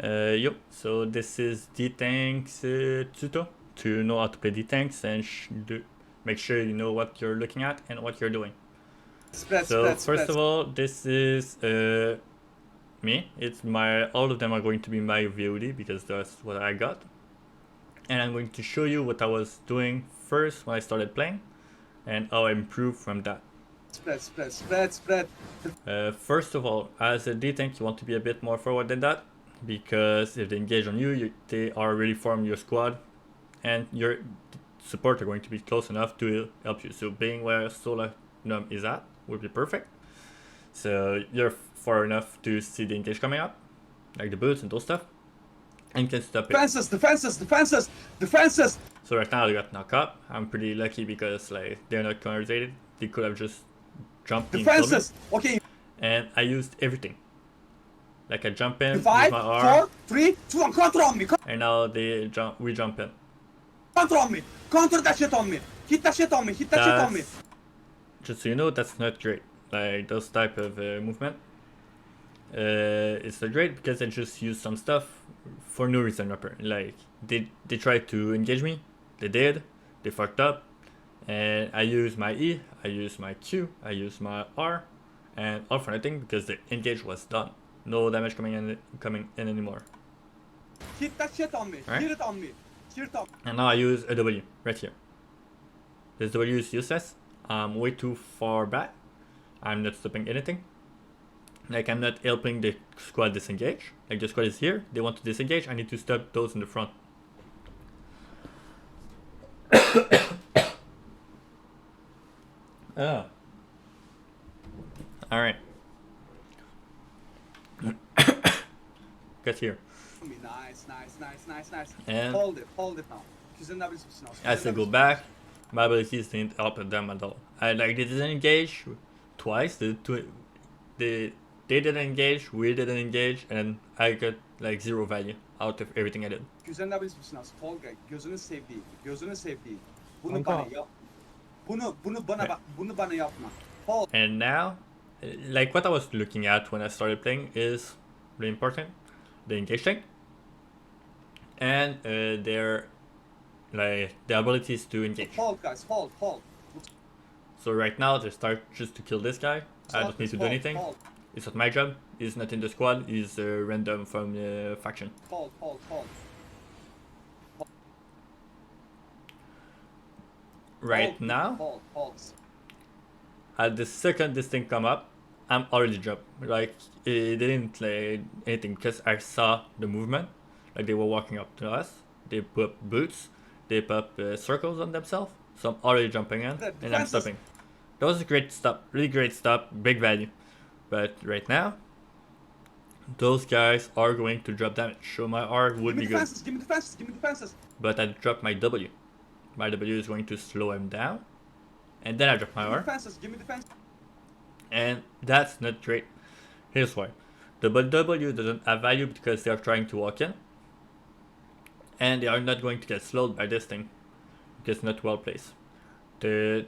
Yo, so this is DTANK's tuto to know how to play DTANKs and make sure you know what you're looking at and what you're doing. First of all, this is me. All of them are going to be my VOD because that's what I got. And I'm going to show you what I was doing first when I started playing and how I improved from that. First of all, as a D-Tank, you want to be a bit more forward than that, because if they engage on you, they are really forming your squad, and your support are going to be close enough to help you. So being where Solar Num is at would be perfect. So you're far enough to see the engage coming up, like the boots and those stuff, and you can stop it. Defenses! So right now they got knocked up. I'm pretty lucky because like they're not converted. They could have just jumped in. Defenses! Okay. And I used everything. Like I jump in, 5, use my R. 4, 3, 2, 1, counter on me! And now we jump in. Counter on me! Counter that shit on me! Hit that shit on me! Hit that shit on me! Just so you know, that's not great. Like those type of movement. It's not great because I just use some stuff for no reason. Like they tried to engage me. They did. They fucked up. And I use my E, I use my Q, I use my R, and all for nothing because the engage was done. No damage coming in anymore. Hit that shit on me. Right? Hit it on me. Hit it on me. And now I use a W right here. This W is useless. I'm way too far back. I'm not stopping anything. Like I'm not helping the squad disengage. Like the squad is here, they want to disengage. I need to stop those in the front. Oh. Alright. Get here. Nice. And hold it now. as I go back, my abilities didn't help them at all. They didn't engage twice. They didn't engage, we didn't engage, and I got like 0 value out of everything I did. Güzel ability nasıl? Tolga, gözünü sevdiğim. Bunu bana yap. Bunu bana yapma. And now, like what I was looking at when I started playing is really important. The engage tank and their abilities to engage. Hold guys, hold. So right now they start just to kill this guy. I don't need to do anything. It's not my job. He's not in the squad. He's random from the faction. Hold. Right now, at the second this thing come up, I'm already jumped. Like it didn't play anything because I saw the movement. Like they were walking up to us. They put boots. They put circles on themselves. So I'm already jumping in and I'm stopping. That was a great stop. Really great stop. Big value. But right now, those guys are going to drop damage. So my R would be good. Give me defenses. But I dropped my W. My W is going to slow him down. And then I drop my R. Give me defense. And that's not great. Here's why. The W doesn't have value because they are trying to walk in. And they are not going to get slowed by this thing. Because it's not well placed. The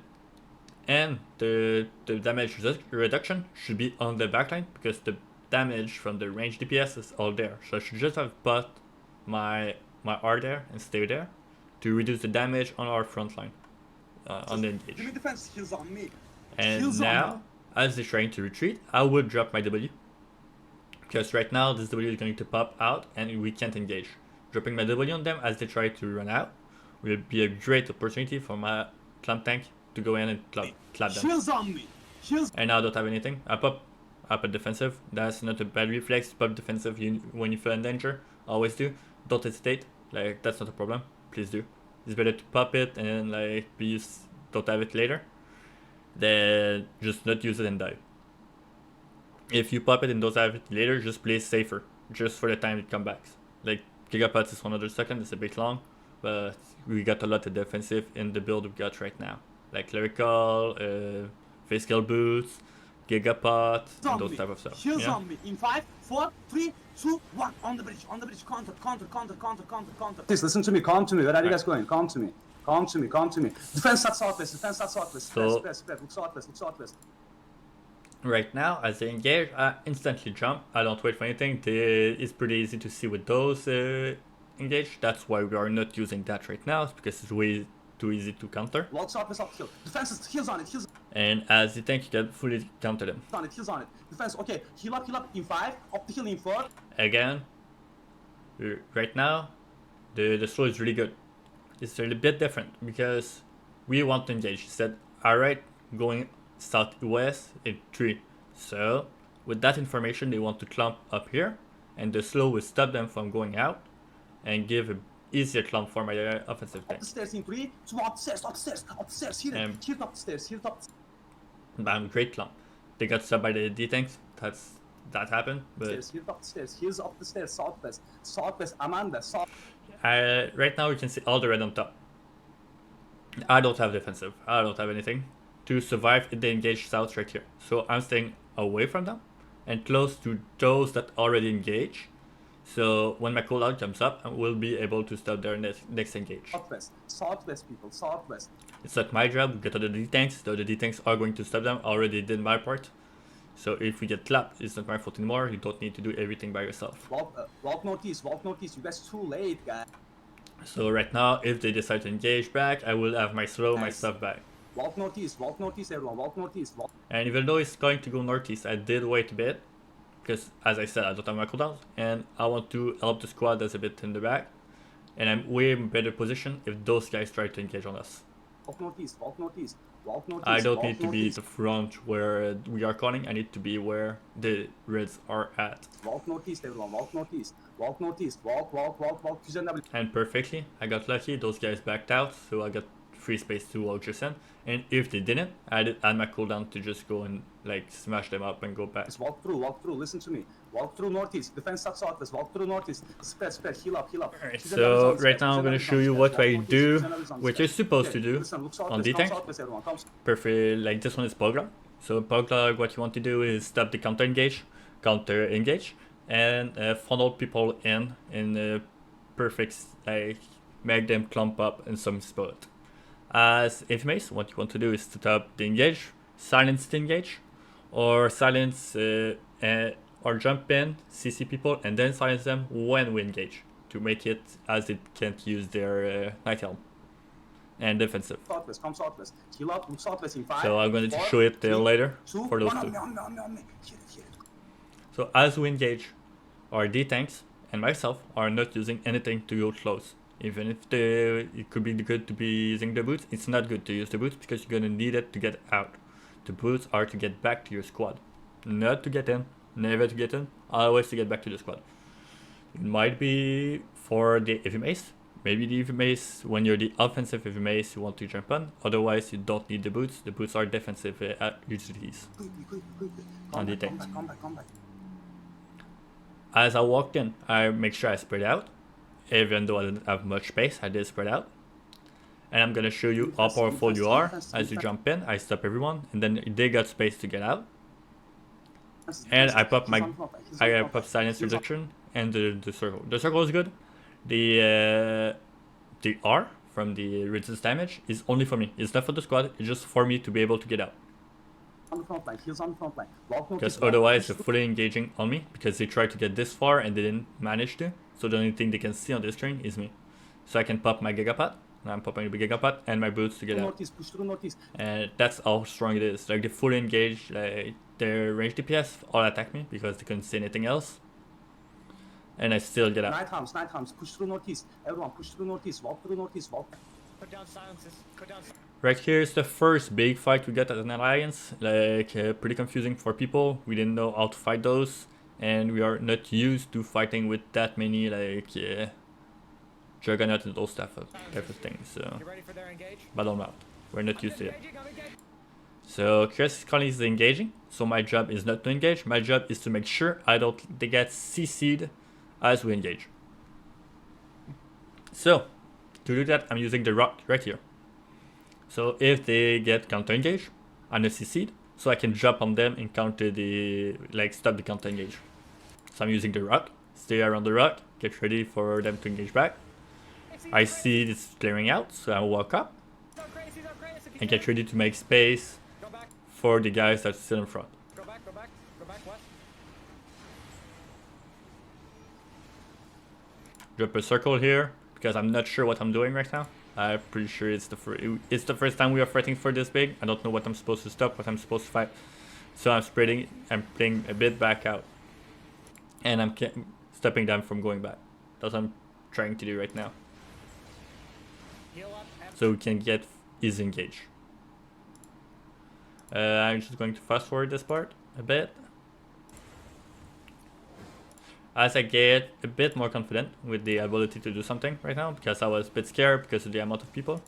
damage reduction should be on the backline because the damage from the range DPS is all there. So I should just have put my R there and stay there to reduce the damage on our front line on the engage. Give me defense, heals on me. And now, as they're trying to retreat, I would drop my W. Because right now this W is going to pop out and we can't engage. Dropping my W on them as they try to run out will be a great opportunity for my clamp tank to go in and clap them. Shields on me. And now I don't have anything. I pop a defensive. That's not a bad reflex. Pop defensive when you feel in danger. Always do. Don't hesitate. Like that's not a problem. Please do. It's better to pop it and like please don't have it later than just not use it and die. If you pop it and don't have it later, just play safer. Just for the time it comes back. Like Gigapods is 100 seconds. It's a bit long, but we got a lot of defensive in the build we got right now. Like clerical, physical boots, gigapod, and those type of stuff. Shields Yeah? on me. In 5, 4, 3, 2, 1. On the bridge. Counter. Please listen to me. Calm to me. Where are you guys going? Calm to me. Defense at southwest. So- Look southwest. Right now, as they engage, I instantly jump. I don't wait for anything. It's pretty easy to see with those engage. That's why we are not using that right now. It's because it's way too easy to counter. Walk sharpness up the hill. Defense is heals on it, heals And as you tank, you can fully counter them. on it, heals on it. Defense, okay. Heal up in 5. Up the hill in 4. Again, right now, the slow is really good. It's a little bit different because we want to engage. He said, alright, going southwest in 3. So, with that information, they want to clump up here, and the slow will stop them from going out and give an easier clump for my offensive Up tank. the stairs in 3, 2, upstairs. Here top the stairs, here top. Bam, great clump. They got stopped by the DTANKs. That happened, but Stairs, here top the stairs, here's up the stairs, southwest, Amanda, south. right now you can see all the red on top. I don't have defensive. I don't have anything to survive if they engage south right here. So I'm staying away from them and close to those that already engage. So when my cooldown comes up, I will be able to stop their next engage. Southwest people, southwest. It's not my job. Get to the D-tanks. The D-tanks are going to stop them. I already did my part. So if we get clapped, it's not my fault anymore. You don't need to do everything by yourself. Walk northeast, you guys too late, guys. So right now, if they decide to engage back, I will have my slow, my Nice. stuff back. Walk northeast, everyone, walk northeast. And even though it's going to go northeast, I did wait a bit. Because as I said, I don't have my cooldowns. And I want to help the squad that's a bit in the back. And I'm way in better position if those guys try to engage on us. Walk northeast. I don't need to be the front where we are calling. I need to be where the Reds are at. Walk northeast, everyone, walk northeast. Walk. And perfectly, I got lucky. Those guys backed out, so I got free space to walk just in. And if they didn't, I did add my cooldown to just go and like smash them up and go back. Just walk through, listen to me. Walk through northeast, defense southwest, walk through northeast. Spread, heal up. Alright, so right now I'm going to show you what I do, what you're supposed to do on D-Tank. Perfect, like this one is Pogla. So Pogla, what you want to do is stop the counter engage, and funnel people in a perfect, like make them clump up in some spot. As Infamous, what you want to do is to stop the engage, silence the engage, or silence or jump in, CC people, and then silence them when we engage to make it as it can't use their Night Helm and defensive. Southwest, come southwest. Heal up, look southwest in 5. So I'm going to 4, show it 3, later 2, for those 1, two. Here it. So as we engage, our D-tanks and myself are not using anything to go close. Even if it could be good to be using the boots, it's not good to use the boots because you're gonna need it to get out. The boots are to get back to your squad, not to get in, never to get in, always to get back to the squad. It might be for the heavy mace, maybe the heavy mace when you're the offensive heavy mace you want to jump on, otherwise you don't need the boots. The boots are defensive utilities on the tanks. Come back. As I walked in, I make sure I spread out. Even though I didn't have much space, I did spread out. And I'm gonna show you how powerful you are. As you jump in, I stop everyone, and then they got space to get out. And I pop silence reduction and the circle. The circle is good. The R from the resist damage is only for me. It's not for the squad. It's just for me to be able to get out. On the front line, heals on the front line. Because otherwise they're fully engaging on me because they tried to get this far and they didn't manage to. So the only thing they can see on the screen is me. So I can pop my Gigapod. I'm popping the Gigapod and my boots to get out. Push through northeast. And that's how strong it is. Like they fully engage, like their range DPS all attack me because they couldn't see anything else. And I still get out. Night Hounds, push through northeast. Everyone, push through northeast, walk through northeast, walk. Put down silences. Right here is the first big fight we got as an alliance. Like pretty confusing for people. We didn't know how to fight those. And we are not used to fighting with that many like Juggernaut and those type of things. So You ready for their engage? battle map. We're not used to it. I'm engaging. So Chris Conley is engaging. So my job is not to engage. My job is to make sure they get CC'd as we engage. So to do that, I'm using the rock right here. So if they get counter engage, I'm not CC'd. So I can jump on them and counter stop the counter engage. So I'm using the rock, stay around the rock, get ready for them to engage back. I see this clearing out, so I walk up and get ready to make space for the guys that's still in front. Go back. go back west. Drop a circle here because I'm not sure what I'm doing right now. I'm pretty sure it's the first time we are fighting for this big. I don't know what I'm supposed to stop, what I'm supposed to fight. So I'm spreading. I'm playing a bit back out, and I'm stopping them from going back. That's what I'm trying to do right now. Heal up. So we can get easy engage. I'm just going to fast forward this part a bit. As I get a bit more confident with the ability to do something right now, because I was a bit scared because of the amount of people.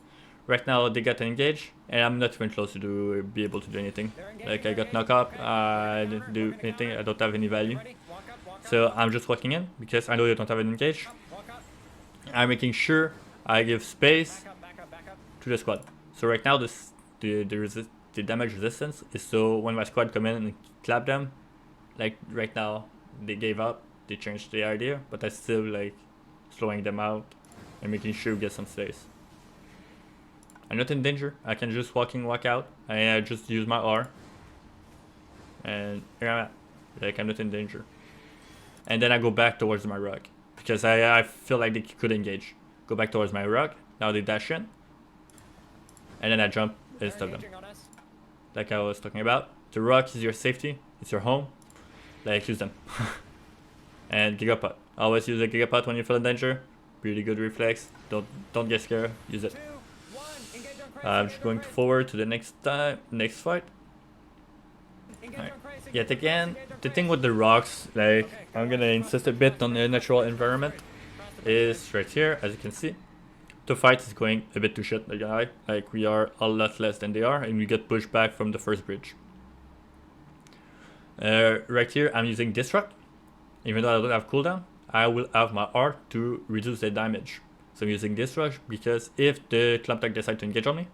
Right now they get engaged, and I'm not even close to be able to do anything. Like I got knocked up, I didn't do anything, I don't have any value. So I'm just walking in, because I know they don't have an engage. I'm making sure I give space to the squad. So right now the damage resistance is so when my squad come in and clap them, like right now they gave up, they changed the idea, but I still like slowing them out and making sure we get some space. I'm not in danger, I can just walk out, I just use my R, and here I'm at, like I'm not in danger. And then I go back towards my rock, because I feel like they could engage. Go back towards my rock, now they dash in, and then I jump and stop them. Like I was talking about, the rock is your safety, it's your home, like use them. And Gigapod, always use a Gigapod when you feel in danger, pretty good reflex, don't get scared, use it. I'm just going forward to the next fight. Right. Yet again, the thing with the rocks, like I'm gonna insist a bit on the natural environment, is right here, as you can see. The fight is going a bit to shit, like we are a lot less than they are, and we get pushed back from the first bridge. Right here, I'm using Destruct. Even though I don't have cooldown, I will have my R to reduce the damage. So I'm using Destruct because if the Clump Tank decide to engage on me,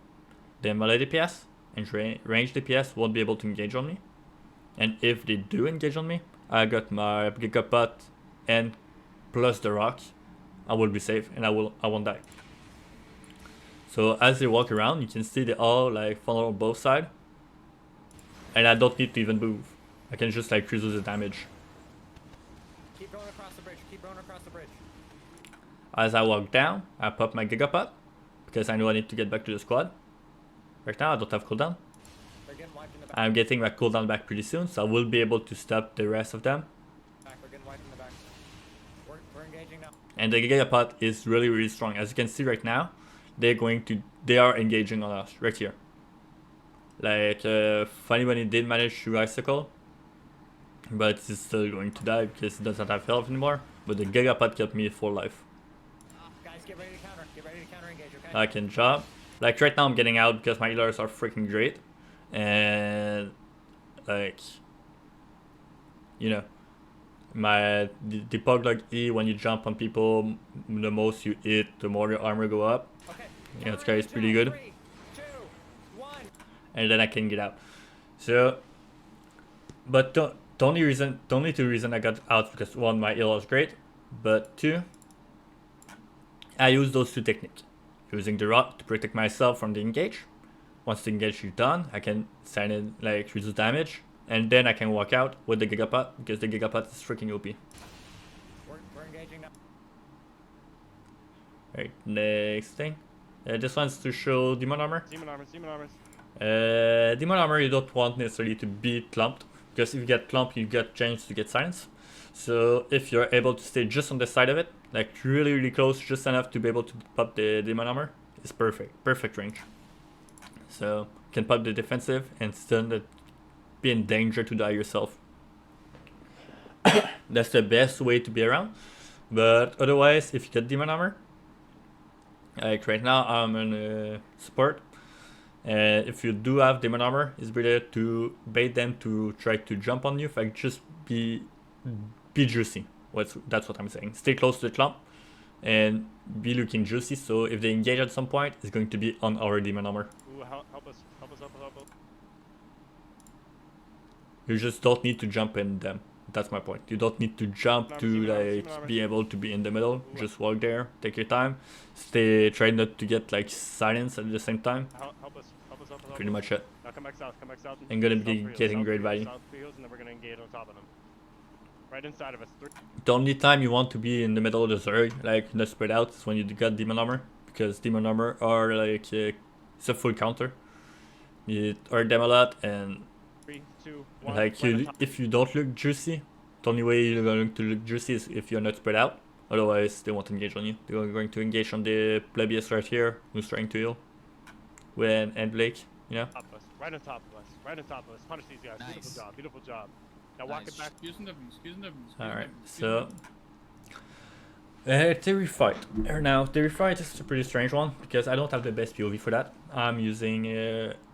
the melee DPS and range DPS won't be able to engage on me. And if they do engage on me, I got my Gigapod and plus the rock, I will be safe and I won't die. So as they walk around, you can see they all like follow on both sides, and I don't need to even move. I can just like reduce the damage. Keep going across the bridge. Keep going across the bridge. As I walk down, I pop my Gigapod because I know I need to get back to the squad. Right now I don't have cooldown. They're getting wiped in the back. I'm getting my cooldown back pretty soon, so I will be able to stop the rest of them. We're getting wiped in the back. We're engaging now. And the Gigapod is really strong. As you can see right now, they are engaging on us right here. Like funny when he did manage to icicle, but he's still going to die because he doesn't have health anymore. But the Gigapod kept me full life. Guys, get ready to counter. Get ready to counter engage, okay? I can jump. Like right now I'm getting out because my healers are freaking great. And like, you know, the Puglock E, when you jump on people, the most you hit, the more your armor go up. Okay. You know, this guy is pretty good. 3, 2, 1. And then I can get out. So, but the only two reasons I got out because one, my heal was great, but two, I use those two techniques. Using the rock to protect myself from the engage. Once the engage is done, I can sign in, like reduce damage, and then I can walk out with the Gigapod because the Gigapod is freaking OP. We're engaging now. Right, next thing. This one's to show Demon Armor. Demon armors. Demon Armor you don't want necessarily to be clumped, because if you get clumped you get chance to get silence. So if you're able to stay just on the side of it, like really close, just enough to be able to pop the Demon Armor, it's perfect range. So you can pop the defensive and still not be in danger to die yourself. That's the best way to be around. But otherwise, if you get Demon Armor, like right now I'm in support, and if you do have Demon Armor, it's better to bait them to try to jump on you. Like just be juicy. That's what I'm saying. Stay close to the clump and be looking juicy, so if they engage at some point, it's going to be on our Demon Armor. Ooh, help us. You just don't need to jump in them. That's my point. You don't need to jump to like be able to be in the middle. Just walk there, take your time. Try not to get like silence at the same time. Help us Pretty much it. Now come back south, And gonna South be for heals, getting south great for heals, value. South for heals, and then we're gonna engage on top of them. Right inside of us. The only time you want to be in the middle of the Zerg, like not spread out, is when you got Demon Armor. Because Demon Armor are like, it's a full counter. You hurt them a lot, and 3, 2, 1. like right on you, top. if you don't look juicy, the only way you're going to look juicy is if you're not spread out. Otherwise, they won't engage on you. They're going to engage on the plebeius right here, who's trying to heal. When and Blake, you know. Top of us, right on top of us, right on top of us. Punish these guys. Nice. Beautiful job, beautiful job. Now walk it back. Alright, so theory fight. Now theory fight is a pretty strange one because I don't have the best POV for that. I'm using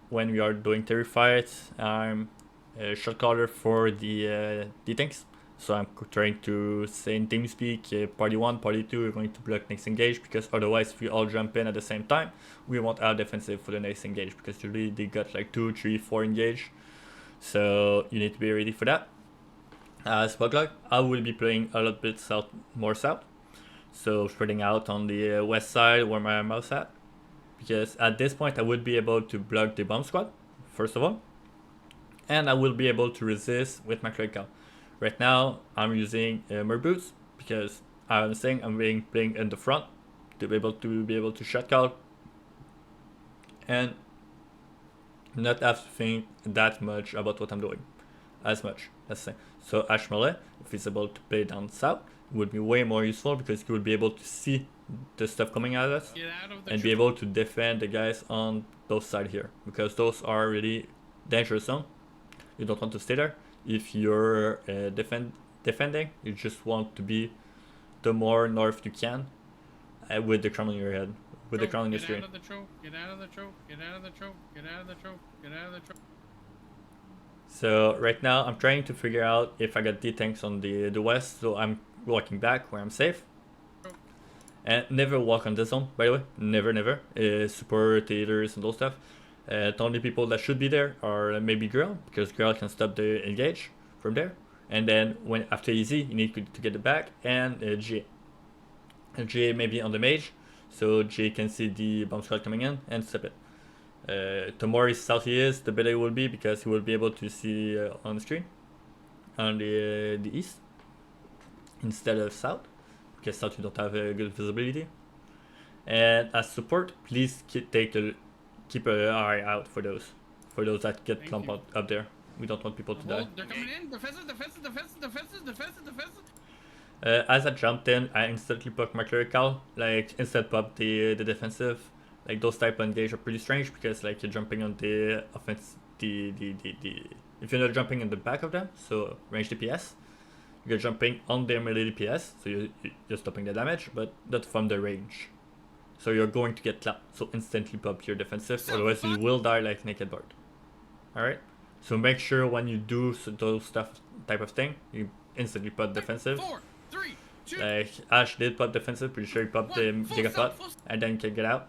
when we are doing theory fights, I'm a shot caller for the DTANKs. So I'm trying to say in TeamSpeak, party 1, party 2, we're going to block next engage, because otherwise if we all jump in at the same time, we won't have defensive for the next engage, because usually they got like 2, 3, 4 engage. So you need to be ready for that. As Bugluck, I will be playing a little bit more south. So spreading out on the west side where my mouse at. Because at this point I would be able to block the bomb squad, first of all. And I will be able to resist with my clerical. Right now I'm using more boots because I'm saying I'm playing in the front to be able to shot call and not have to think that much about what I'm doing, as much, let's say. So Ash Melee, if he's able to play down south, would be way more useful because he would be able to see the stuff coming at us and be able to defend the guys on those sides here, because those are really dangerous zone. You don't want to stay there. If you're defending, you just want to be the more north you can with the crown on your head, with the crown on your screen. Get out of the choke, get out of the choke, get out of the choke, get out of the choke. So right now I'm trying to figure out if I got D-tanks on the west, so I'm walking back where I'm safe. And never walk on this zone, by the way, never. Support, healers and those stuff. The only people that should be there are maybe Girl, because Girl can stop the engage from there. And then when after easy, you need to get it back, and GA. And GA maybe on the mage, so GA can see the bomb squad coming in and stop it. The more south he is, the better it will be, because he will be able to see on the screen on the east instead of south, because south you don't have good visibility. And as support, please keep an eye out for those that get clumped up there. We don't want people to die. They're coming in. Defenses. As I jumped in, I instantly put my clerical, like instant pop the defensive. Like those type of engage are pretty strange, because like you're jumping on the offense, if you're not jumping in the back of them, so range DPS, you're jumping on their melee DPS, so you're stopping the damage, but not from the range. So you're going to get clapped, so instantly pop your defensive, otherwise you will die like Naked Bard. Alright? So make sure when you do those type of thing, you instantly pop defensive. 4, 3, 2. Like Ash did pop defensive, pretty sure he popped the Gigapod, and then can get out.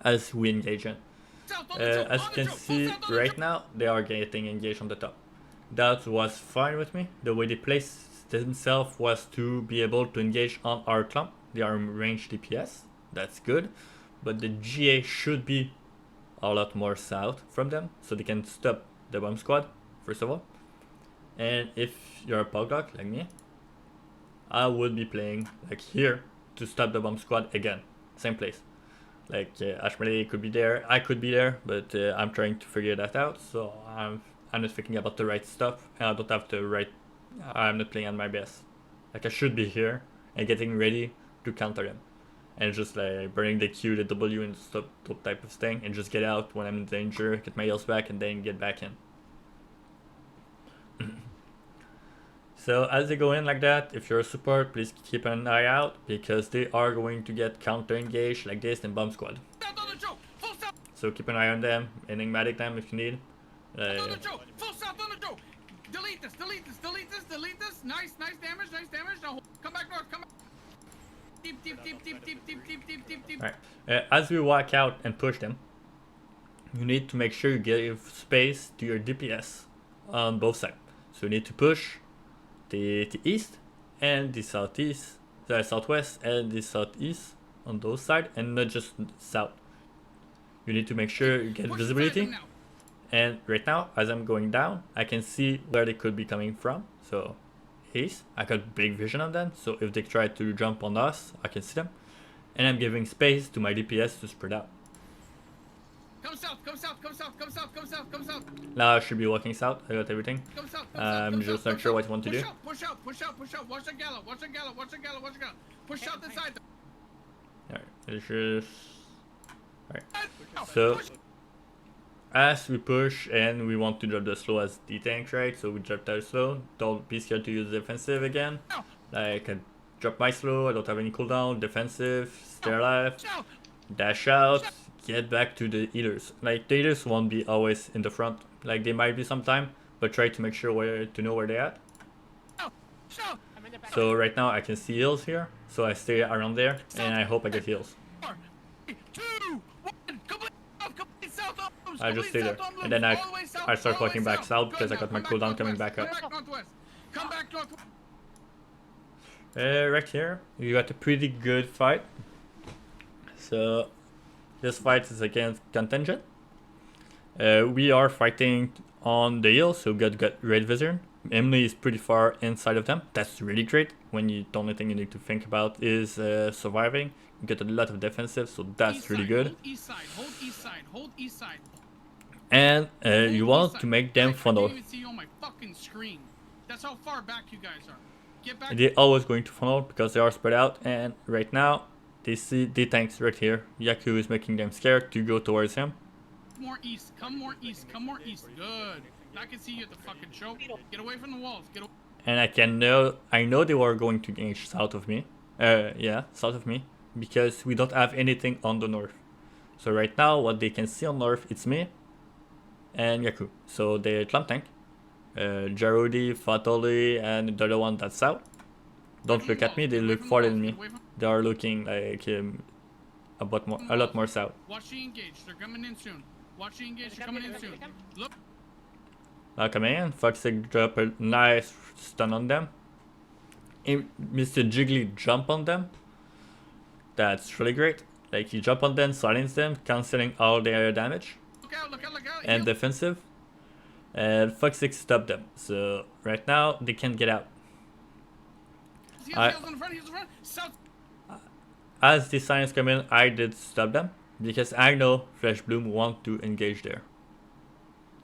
As we engage in. As you can see right now, they are getting engaged on the top. That was fine with me. The way they placed themselves was to be able to engage on our clump. They are range DPS, that's good, but the GA should be a lot more south from them, so they can stop the bomb squad, first of all. And if you're a Poglock like me, I would be playing like here to stop the bomb squad again, same place. Like Ash Melee could be there, I could be there, but I'm trying to figure that out, so I'm not thinking about the right stuff, and I don't have the right, I'm not playing at my best. Like I should be here and getting ready to counter them, and just like burning the Q, the W, and stuff, that type of thing, and just get out when I'm in danger, get my heals back, and then get back in. So as they go in like that, if you're a support, please keep an eye out, because they are going to get counter engaged like this in bomb squad. So keep an eye on them, enigmatic them if you need. Full south on the choke. Delete this. Nice damage. Now come back north. Come back. Deep. Alright, as we walk out and push them, you need to make sure you give space to your DPS on both sides. So you need to push the east and the southeast, the southwest and the southeast on those sides, and not just south. You need to make sure you get Push visibility. inside them now. And right now, as I'm going down, I can see where they could be coming from. So, haste. I got big vision on them. So if they try to jump on us, I can see them. And I'm giving space to my DPS to spread out. Come south, come south, come south, come south, come south, come south, Now I should be walking south. I got everything. come south, come I'm south. just come not sure south. what you want to Push do. out, push out, push out, push out. Watch the gallop, watch the gallop, watch the gallop, watch the gallop. Push out inside them. Alright, it's just... Alright, so as we push and we want to drop the slow as DTANK, right? So we drop that slow. Don't be scared to use defensive again. Like, I drop my slow, I don't have any cooldown, defensive, stay alive, dash out, get back to the healers. Like, the healers won't be always in the front. Like, they might be sometime, but try to make sure to know where they're at. I'm in the back. So right now I can see heals here, so I stay around there and I hope I get heals. 4, 3, 2, 1. Complete south on blooms. I just complete stay there, south on blooms, and then I all the way south, start all the way walking back south because I Good, got my now, cooldown come coming back up. Come back northwest. Come back northwest. Right here, you got a pretty good fight. So this fight is against contingent. We are fighting on the hill, so we got red vision. Emily is pretty far inside of them. That's really great. When you the only thing you need to think about is surviving. You get a lot of defensive, so that's East really side, good. Hold east side, hold east side, hold east side. And Hold you east want side. to make them I funnel. can't even see you on my fucking screen. That's how far back you guys are. Get back. They're always going to funnel because they are spread out, and right now they see the tanks right here. Yaku is making them scared to go towards him. More east. Come more east. Come more east. Good. I can see you at the fucking show. Get away from the walls. Get away. And I know they were going to engage south of me. Yeah, south of me, because we don't have anything on the north. So right now, what they can see on north, it's me and Yaku. So the clamp tank, Jarodi, Fatoli, and the other one that's south. Don't look at me; they look farther than me. They are looking like a lot more south. Watch the engage. They're coming in soon. Watch the engage. They're coming in soon. Look. Now coming in, Foxic drop a nice stun on them. Mr. Jiggly jump on them. That's really great. Like, you jump on them, silence them, cancelling all their damage Look out. Look out. Look out. and Heal. defensive. And Foxic stopped them. So right now they can't get out. Heals I- heals in the front. Heals in the front. South. As the silence come in, I did stop them because I know Flesh Bloom want to engage there.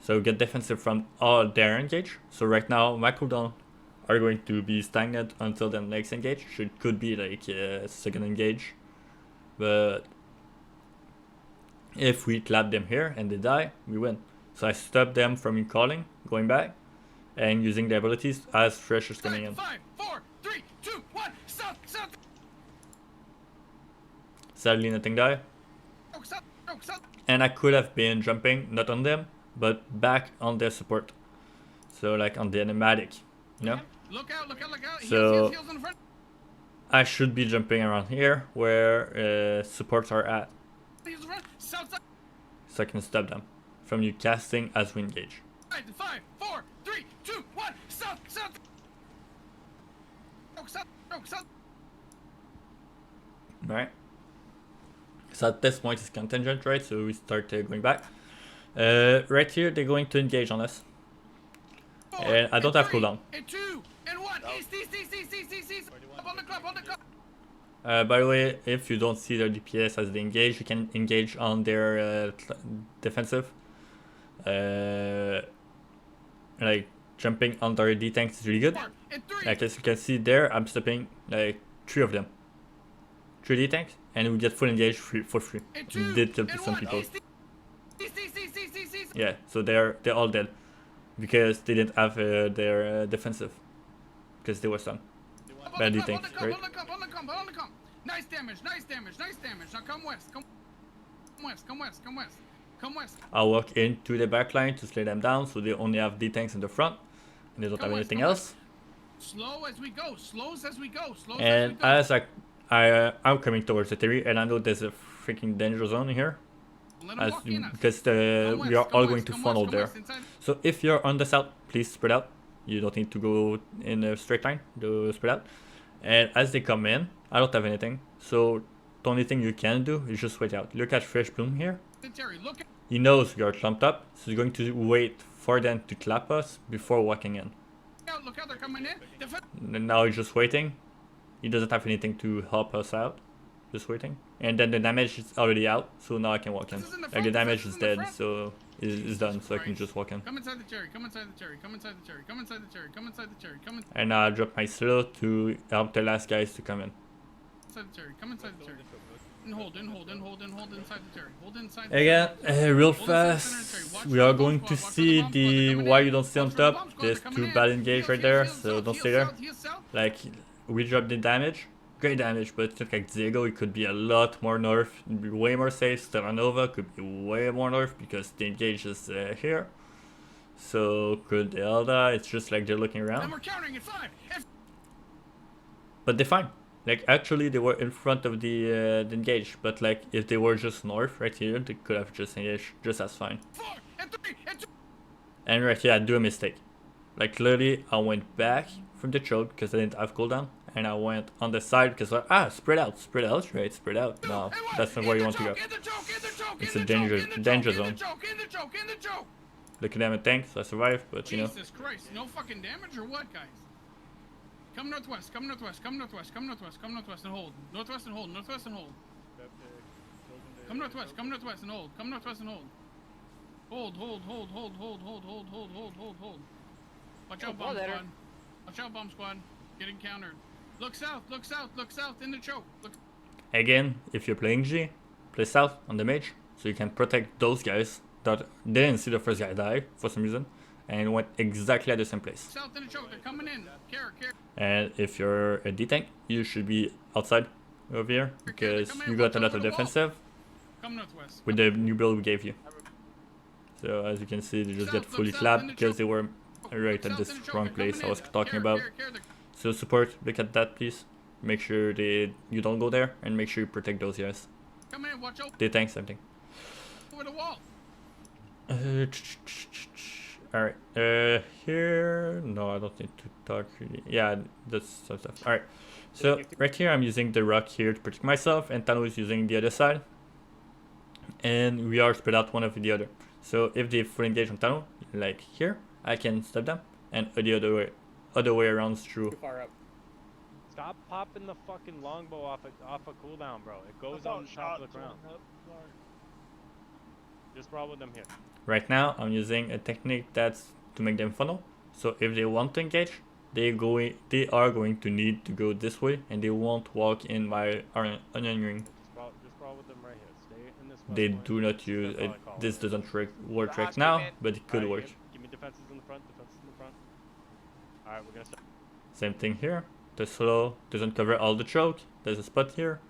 So get defensive from all their engage. So right now my cooldown are going to be stagnant until the next engage. Could be like a second engage. But if we clap them here and they die, we win. So I stop them from calling, going back, and using the abilities as Fresh is coming in. 5, 4, 3, 2, 1. South. South. Sadly nothing died. South. South. And I could have been jumping, not on them, but back on their support. So like on the animatic, you know? Look out. Look out. Look out. So- Heals in the front. I should be jumping around here where supports are at, Heals in the front. South side. so I can stop them from you casting as we engage. 5, 4, 3, 2, 1. South. South. South. South. Alright. So at this point it's contingent, right? So we start going back. Right here they're going to engage on us. 4, And I don't have 3, cooldown. And 2, and 1. East. Up on the club. On the club. By the way, if you don't see their DPS as they engage, you can engage on their defensive. Like jumping on their D-tank is really good. 4, and 3. Like as you can see there, I'm stopping like 3 of them. 3 D-tanks, and we get full engage for free. And We 2, did kill and some 1. people. East. Yeah, so they're all dead because they didn't have their defensive because they were stunned. Bad D-tanks, right? On the come. Nice damage. Now come west. Come west. I'll walk into the backline to slay them down, so they only have D-tanks in the front, and they don't have anything else. Slow as we go. And as I'm coming towards the theory, and I know there's a freaking danger zone here, because we are all going to funnel there. So if you're on the south, please spread out. You don't need to go in a straight line, do spread out. And as they come in, I don't have anything, so the only thing you can do is just wait out. Look at Fresh Bloom here. Terry, look at. He knows we are clumped up, so he's going to wait for them to clap us before walking in. Look out, they're coming in. Defend. And now he's just waiting. He doesn't have anything to help us out. Just waiting. And then the damage is already out, so now I can walk in. This is in the Like front, the damage this is is in the dead, front. so it's done, so I can just walk in. Come inside the cherry. Come inside the cherry. Come inside the cherry. Come inside the cherry. Come inside the cherry. Come And now I drop my slow to help the last guys to come in. inside the cherry. Come inside the cherry. And hold inside the cherry. Hold inside. Again, real Hold inside the center fast, cherry. Watch we for are the going bomb to squad, watch for see bomb squad, the they're coming why in. you don't stay on Watch for the top. bomb squad, There's they're two coming bad in. engage right Heal, there, heal, so heal, don't heal stay there. south, heal south. Like, we dropped the damage, great damage, but it took like Diego, it could be a lot more north, it'd be way more safe. Stelanova could be way more north because the engage is here. So could the Elda, it's just like they're looking And around. we're countering at 5. But they're fine. Like actually they were in front of the engage, but like if they were just north right here, they could have just engaged just as fine. 4 and 3 and 2. And right here I do a mistake. Like literally I went back from the choke because I didn't have cooldown, and I went on the side because spread out, right? Spread out. No, that's not where you want to go. It's a danger zone. Look at them at tanks, I survived, but you know. Jesus Christ, no fucking damage or what, guys? Come northwest, come northwest, come northwest, come northwest, come northwest and hold. Northwest and hold, northwest and hold. Come northwest, come northwest and hold. Come northwest and hold. Hold. Watch out, bomb squad. Watch out, bomb squad. Getting countered. Look south in the choke. Look. Again, if you're playing G, play south on the mage, so you can protect those guys that didn't see the first guy die for some reason, and went exactly at the same place. South in the choke, they're coming in. Care. And if you're a DTANK, you should be outside over here, because you got a lot of defensive Come northwest. with the new build we gave you. So as you can see, they just get fully clapped because they were right at this wrong place I was talking about. So support, look at that please. Make sure you don't go there, and make sure you protect those guys. Come in, watch out They tank something. over the wall. Alright, here, no, I don't need to talk really. Yeah, that's some stuff. Alright, so right here I'm using the rock here to protect myself, and Tano is using the other side. And we are spread out one over the other. So if they full engage on Tano, like here, I can stop them, and the other way around is true. Too far up. Stop popping the fucking longbow off a cooldown, bro. It goes on top of the ground. Just roll with them here. Right now, I'm using a technique that's to make them funnel. So if they want to engage, they are going to need to go this way, and they won't walk in my onion ring. Just roll with them right here. Stay in this. They do not use it. This doesn't work right now, but it could work. Give me defenses in the front. Alright, we're gonna start. Same thing here. The slow doesn't cover all the choke. There's a spot here,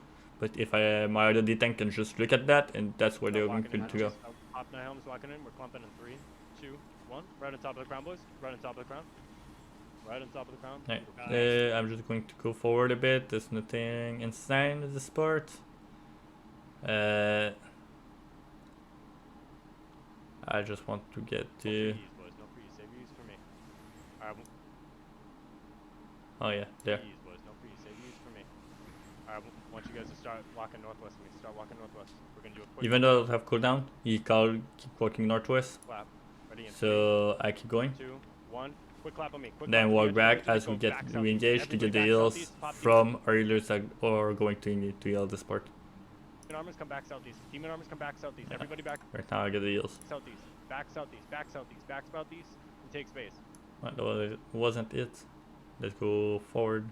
but if my other D-tank can just look at that, and that's where they're going to go. Pop 9 helms walking in. We're clumping in 3, 2, 1. Right on top of the crown, boys. Right on top of the crown. Right on top of the crown. Right. I'm just going to go forward a bit. There's nothing insane with the sport. I just want to get to. No freeze, save use for me. Alright. Oh yeah, there. Freeze, boys. No freeze, save use for me. Alright, I want you guys to start walking northwest with me. Start walking northwest. We're gonna do a quick. Even though I don't have cooldown, keep walking northwest. Clap. Ready in So I keep going. 3, 2, 1. Quick clap on me. Quick Then clap. walk Get back ready as to we go get back re-engaged southeast. to get the Everybody back heals southeast, pop from our healers that are going to heal the sport. Demon armors come back southeast. Demon armors come back southeast. Everybody back Right now I get the heals. southeast. Back southeast. Back southeast. Back southeast. And take space. That wasn't it. Let's go forward.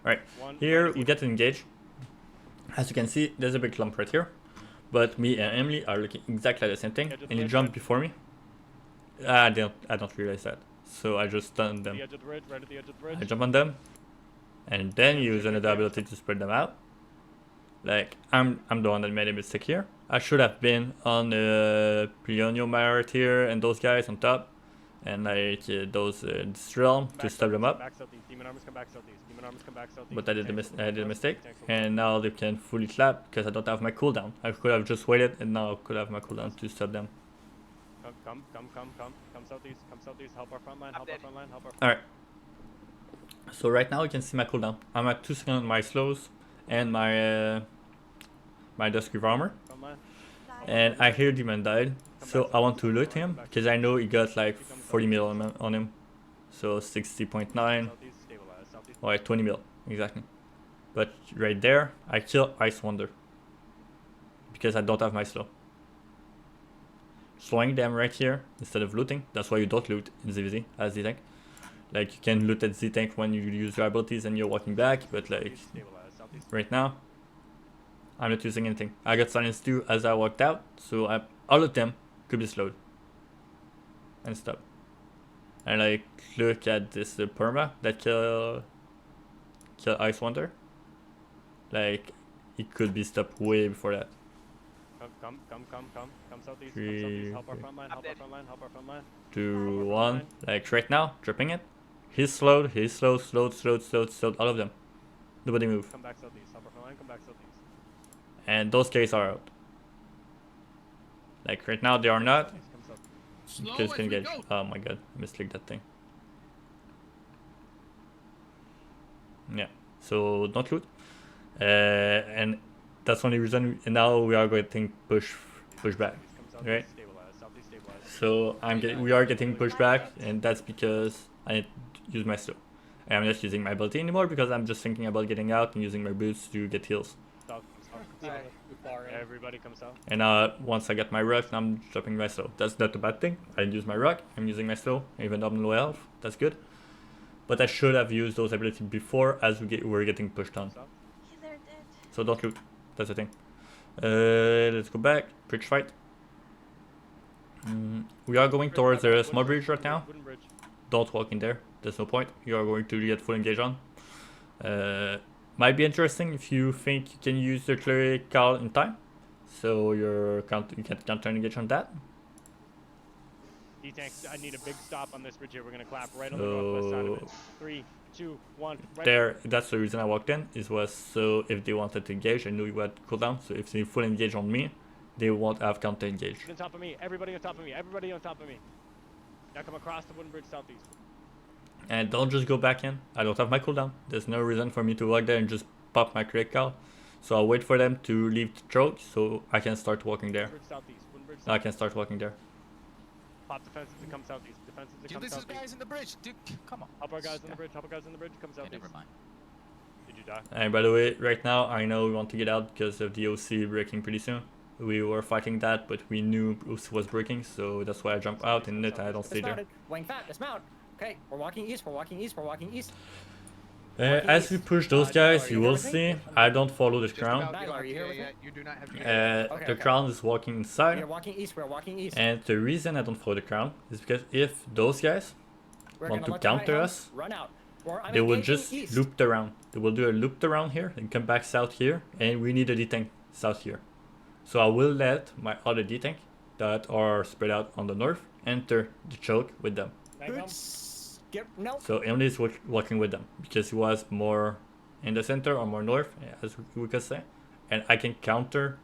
Alright, here we get engaged. As you can see, there's a big clump right here. But me and Emily are looking exactly at the same thing, and he jumped before me. I don't realize that. So I just stunned them. The edge of the bridge, right at the edge of the bridge. I jump on them, and then use another ability to spread them out. Like, I'm the one that made a mistake here. I should have been on Plionio right here, and those guys on top. And like those this realm to stop them up. Back southeast. Demon armors come back southeast. Demon armors come back southeast. But I did a mistake, and now they can fully clap because I don't have my cooldown. I could have just waited, and now I could have my cooldown to stop them. Come southeast. Come southeast. Help our front line. Help our front line. Help our. Alright. So right now you can see my cooldown. I'm at 2 seconds on my slows, and my my desk with armor, Front line. and I hear Demon died, so I want to loot him because I know he got like 40 mil on him, so 60.9, Southeast, stabilize. Southeast. or 20 mil exactly. But right there, I kill Ice Wonder because I don't have my slow. Slowing them right here instead of looting. That's why you don't loot in ZVZ as DTANK. Like you can loot at DTANK when you use your abilities and you're walking back, but like Stabilize. Southeast. right now, I'm not using anything. I got silence too as I walked out, so all of them could be slowed and stop. And like look at this perma that kill Ice Wonder. Like it could be stopped way before that. Come southeast. Three, Come southeast. Help our okay. front line. Help our front line. Help our front line. 2, 1. Like right now, dropping it. He's slowed, slowed, all of them. Nobody move. Come back southeast. Help our front line. Come back southeast. And those guys are out. Like right now they are not. Southeast, come southeast. Slow Because as can we get. go. Oh my god, I misclicked that thing. Yeah, so don't loot. And that's the only reason. And now we are going to push back. Come southeast. Right. Stabilize. Southeast, stabilize. So we are getting pushed back, and that's because I need to use my slow. And I'm not using my ability anymore because I'm just thinking about getting out and using my boots to get heals. South. Everybody come south. And once I get my rock, I'm dropping my slow. That's not a bad thing. I use my rock, I'm using my slow, even though I'm low health. That's good. But I should have used those abilities before as we're getting pushed on. South. They're dead. So don't loot. That's the thing. Let's go back. Bridge fight. We are going towards the small bridge right now. Wooden bridge. Don't walk in there. There's no point. You are going to get full engage on. Might be interesting if you think you can use the cleric call in time. So you can counter engage on that. DTANK, I need a big stop on this bridge here. We're gonna clap right on the northwest side of it. So 3, 2, 1. Right there, that's the reason I walked in. Was so if they wanted to engage, I knew you had cooldown. So if they full engage on me, they won't have counter engage. on top of me. Everybody on top of me. Everybody on top of me. Now come across the wooden bridge southeast. And don't just go back in. I don't have my cooldown. There's no reason for me to walk there and just pop my crit call. So I'll wait for them to leave the choke so I can start walking there. Bridge southeast. Wooden bridge I southeast. can start walking there. Pop defenses to come southeast. Defenses to Dude, come this is southeast. guys in the bridge. Dude, come on. Help our guys on the bridge. Help our guys on the bridge. Come Okay, southeast. never mind. Did you die? And by the way, right now I know we want to get out because of the OC breaking pretty soon. We were fighting that, but we knew OC was breaking, so that's why I jumped out and I don't stay there. Dismounted. Wing fat. Dismount. Okay, we're walking east. We're walking east. We're walking east. As we push those guys, you will see I don't follow the Just crown. about Nyla, are you here with me? You do not have Okay, The okay. crown is walking inside. We're walking east. We're walking east. And the reason I don't follow the crown is because if those guys We're want gonna to let the right counter hand us, Run out. Or I'm they will engaging just east. loop around. They will do a loop around here and come back south here, and we need a D-tank south here. So I will let my other D-tank that are spread out on the north enter the choke with them. Good. Get no. So Emily is walking with them because he was more in the center or more north, as we could say, and I can counter,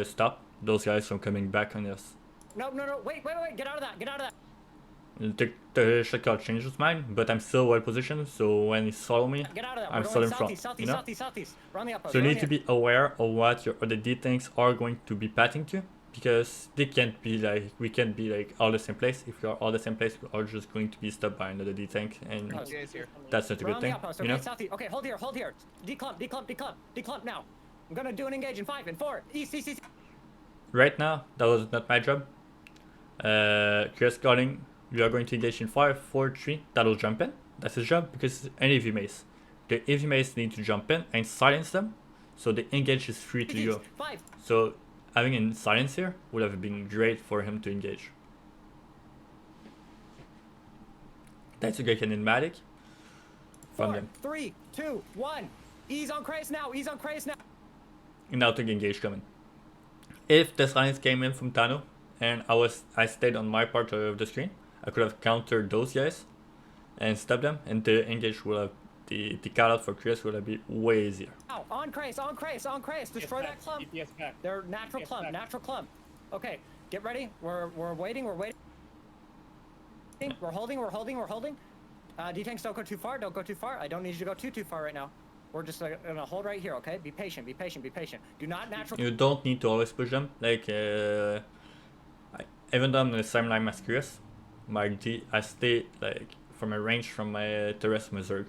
stop those guys from coming back on us. No. Wait. Get out of that. Get out of that. The shotgun changed his mind, but I'm still well positioned. So when he follow me, Get out of that. I'm We're still going in front. southeast, You know. southeast. We're on the outpost. So you We're need to on be aware of what your other D tanks are going to be patting to, because they can't be like, we can't be like all the same place. If we are all the same place, we are just going to be stopped by another D tank, and Oh, guys here. that's not a We're good on the thing, outpost. you Okay, know. southeast. Okay, hold here. Declump now. I'm gonna do an engage in 5 and 4. East. Right now, that was not my job. Chris calling. We are going to engage in 5, 4, 3. That'll jump in. That's his job because it's an heavy mace. The heavy mace need to jump in and silence them, so the engage is free to go. 5. So having a silence here would have been great for him to engage. That's a great enigmatic from 4, them. 3, 2, 1. Ease on Christ now. And now to engage coming. If the silence came in from Tano and I stayed on my part of the screen, I could have countered those guys and stopped them, and the engage would have the call out for Chris would have been way easier. Now, on Christ. Destroy that clump. DPS back. They're natural clump. Okay, get ready. We're waiting. We're holding. D-tanks, don't go too far. I don't need you to go too far right now. We're just gonna hold right here, okay? Be patient, be patient, be patient. Do not natural. You don't need to always push them. Like, even though I'm in the same line as Chris, I stay like from a range from my terrace Missouri.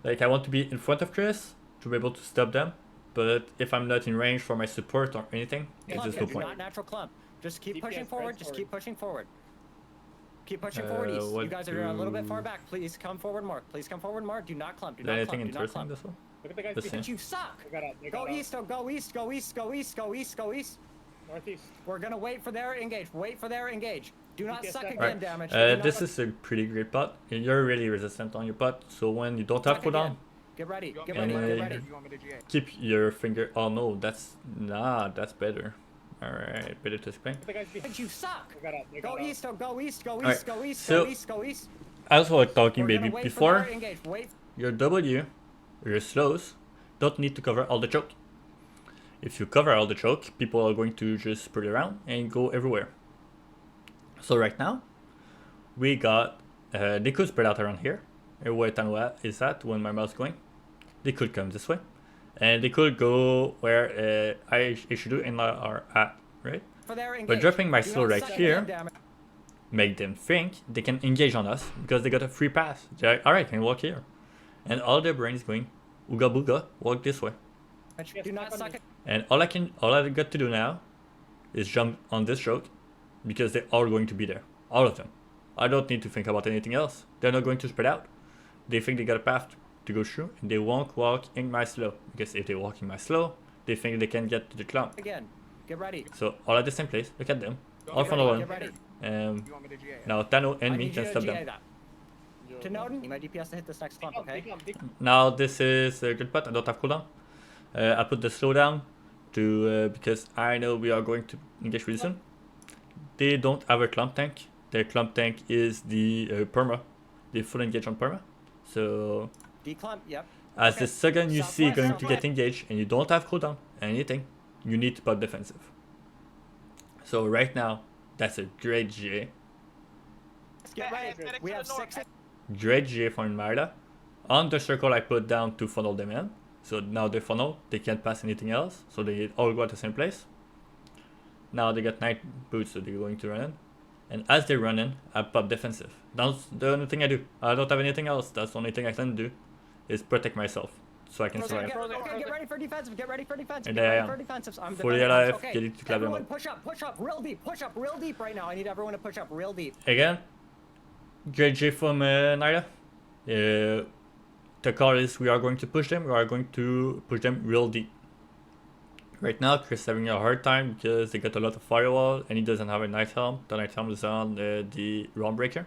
Like, I want to be in front of Chris to be able to stop them, but if I'm not in range for my support or anything, it's just no Do point. not natural clump. Just keep DPS pushing forward. Just forward. keep pushing forward. Keep pushing forward east. what You guys are a little bit far do- back. Please come forward more. Please come forward more. Do not clump. Do Is there not anything clump. Do not interesting clump. this one? Look at the guys The behind same. You suck. They got out. They Go got out. east. Oh, go east. Go east. Go east. Go east. Go east. Northeast. We're gonna wait for their engage. Wait for their engage. Do not DPS suck second. again, Right. damage. Do not This is a pretty great pot. You're really resistant on your pot, so when you don't have suck cooldown, again. Get ready. Get And, ready. Get uh, ready. keep your finger. Oh no, that's better. All right, better to explain. Look at the guys behind. You suck. They got out. They Go got out. east. Oh, go east. Go Alright, east. Go east. so- Go east. Go east. As we were talking, We're gonna baby, wait before for their engage. Wait. your W, your slows don't need to cover all the choke. If you cover all the choke, people are going to just spread around and go everywhere. So right now, we got they could spread out around here. Where Tanwa is at when my mouse is going. They could come this way, and they could go where I should do and are at, right? For their engage. But dropping my Do slow not right suck here again, damage. make them think they can engage on us because they got a free pass. They're like, alright, I can walk here. And all their brain is going, ooga booga, walk this way. Do not suck it. And all I got to do now is jump on this choke because they're all going to be there. All of them. I don't need to think about anything else. They're not going to spread out. They think they got a path to go through and they won't walk in my slow. Because if they walk in my slow, they think they can get to the clump. Again. Get ready. So all at the same place, look at them. All Get from ready. one. Get ready. Now Tano I and me need you can to stop GA them. that. To Noden, you might DPS to hit this next clump, okay? Now this is a good pot. I don't have cooldown. I put the slowdown to because I know we are going to engage really soon. They don't have a clump tank. Their clump tank is the perma. They full engage on perma. So Declump, yep. as Okay. the second you see Southwest, going to get southwest. engaged and you don't have cooldown anything, you need to pop defensive. So right now, that's a great GA. Get ready. We have 6. Great GA for Marla. On the circle I put down to funnel them in. So now they funnel, they can't pass anything else. So they all go at the same place. Now they got 9 boots, so they're going to run in. And as they run in, I pop defensive. That's the only thing I do. I don't have anything else. That's the only thing I can do. Is protect myself. So I can survive. Get ready for defensive. Get ready for defensive. And Get there I ready am. for defensives. I'm Fully defending. alive, Okay. getting to clap them Everyone up. push up real deep. Push up real deep right now. I need everyone to push up real deep. Again, great G from Naira. The call is we are going to push them. We are going to push them real deep. Right now, Chris is having a hard time because they got a lot of firewall and he doesn't have a night helm. The night helm is on the realm breaker,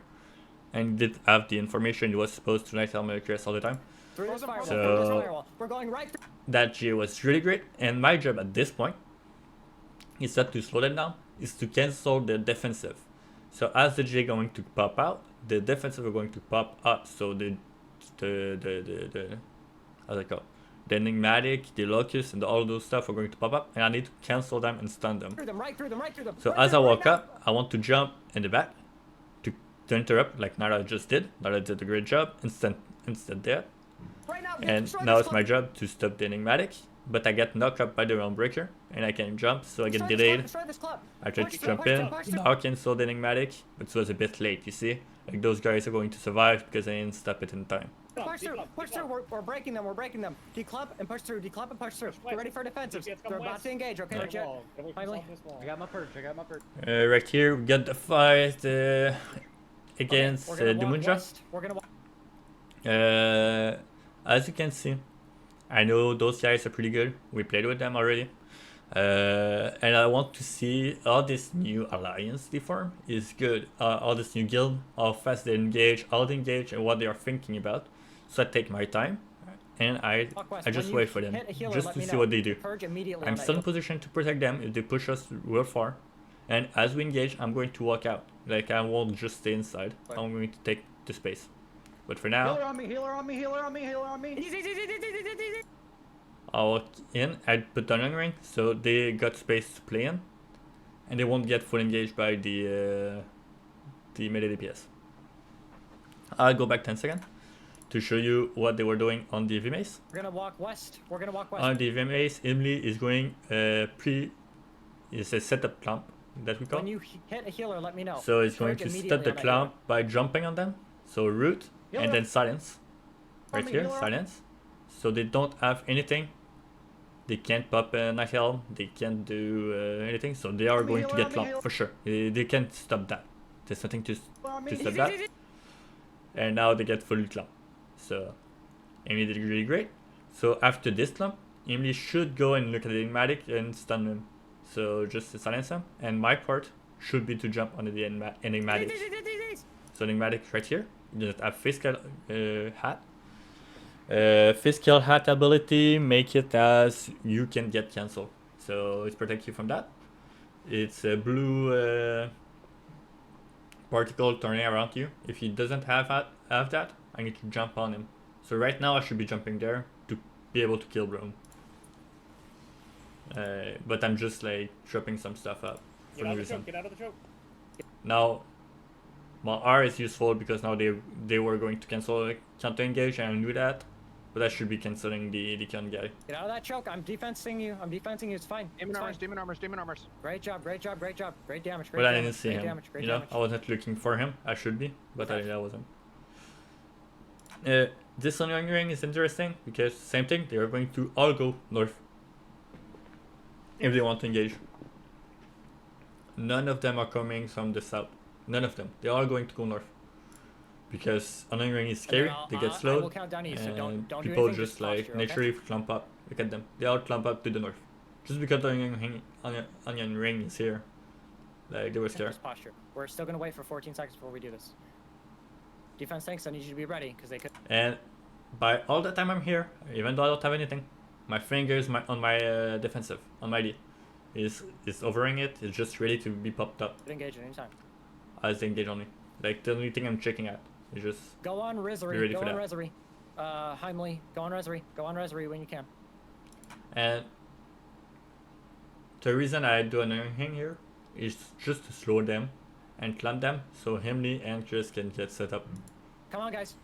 and he did have the information he was supposed to night helm Chris all the time. Through this firewall. So- Through this firewall. We're going right through. That GA was really great, and my job at this point is not to slow them down, is to cancel the defensive. So as the GA going to pop out, the defensive are going to pop up. So the how's it called? The enigmatic, the locust, and all those stuff are going to pop up, and I need to cancel them and stun them. Through them. Right through them. Right through them. So Right as I through them, walk right up, I want to jump in the back to interrupt, like Nara just did. Nara did a great job, instant death. now. Right now. And destroy now this it's my clump. job to stop the enigmatic, but I get knocked up by the realm breaker, and I can jump, so I get Destroy this delayed. clump, destroy this clump. I tried Push to through, jump push through, in, push through. now cancel the enigmatic, but it was a bit late, you see? Like those guys are going to survive because I didn't stop it in time. Push through, push through. We're breaking them. We're breaking them. Declump and push through. Declump and push through. Get ready for defensives. DPS come They're about west. to engage. Okay, Right legit. wall. Get away from Finally. southwest wall. I got my perch. I got my perch. Right here, we got the fight against We're gonna the walk Munja. west. We're gonna walk. As you can see, I know those guys are pretty good. We played with them already. And I want to see all this new alliance they form is good. All this new guild, how fast they engage, how they engage, and what they are thinking about. So I take my time, and I Walk west. just When you wait for them, hit a healer, just let to me see know. what they do. Purge immediately. I'm on that still in healer. position to protect them if they push us real far. And as we engage, I'm going to walk out. Like I won't just stay inside. I'm going to take the space. But for now, Healer on me, healer on me, healer on me, healer on me. Easy. I'll walk in. I put down on ring, so they got space to play in, and they won't get full engaged by the melee DPS. I'll go back 10 seconds to show you what they were doing on the VMAs. We're gonna walk west. We're gonna walk west. On the VMAs, Emily is going it's a setup clamp that we call. When you hit a healer, let me know. So it's going Strike to immediately start the on that clamp by jumping on them. So root Healer. and then silence. Right me, here, healer. silence. So they don't have anything. They can't pop a night helm. They can't do anything. So they are me, going to healer, get on me, clamped healer. for sure. They can't stop that. There's nothing to On me. to stop that. And now they get fully clamped. So Emily did really great. So after this clamp, Emily should go and look at the enigmatic and stun him. So just to silence him. And my part should be to jump on the enigmatic. So enigmatic right here. You just have physical hat. Physical hat ability, make it as you can get cancelled. So it protects you from that. It's a blue particle turning around you. If he doesn't have that, I need to jump on him. So right now I should be jumping there to be able to kill Rome. But I'm just like dropping some stuff up for no reason. Get out of the choke. Now my R is useful because now they were going to cancel counter engage and I knew that. But I should be cancelling the con guy. Get out of that choke. I'm defensing you. I'm defensing you. It's fine. Demon It's fine. armors, demon armors, demon armors. Great job. Great job. Great job. Great damage. Great But I damage, didn't see great him. Damage, great You know, damage. I wasn't looking for him. I should be, but I wasn't. This Onion Ring is interesting because same thing. They are going to all go north if they want to engage. None of them are coming from the south. None of them. They are going to go north because Onion Ring is scary. They get I will slowed, count down east, so and don't do people anything, just like posture, naturally clump up. Look at them. They all clump up to the north just because Onion Ring is here. Like they were okay? there. Just posture. We're still gonna wait for 14 seconds before we do this. Defense tanks, I need you to be ready because they could. And by all the time I'm here, even though I don't have anything, my fingers on my defensive, on my D, is overing it. It's just ready to be popped up Engage at any time. as they engage on me. Like the only thing I'm checking at is just Go on Be Risery. ready Go for on that. Risery. Heimly. Go on Risery. Go on Risery when you can. and the reason I do another thing here is just to slow them and clamp them so Himly and Chris can get set up. Come on, guys.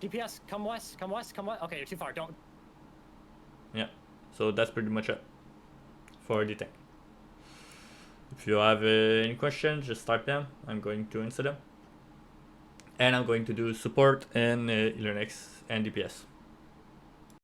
DPS, come west. Come west. Come west. Okay, you're too far. Don't. Yeah, so that's pretty much it for the tank. If you have any questions, just type them. I'm going to answer them. And I'm going to do support and Linux and DPS.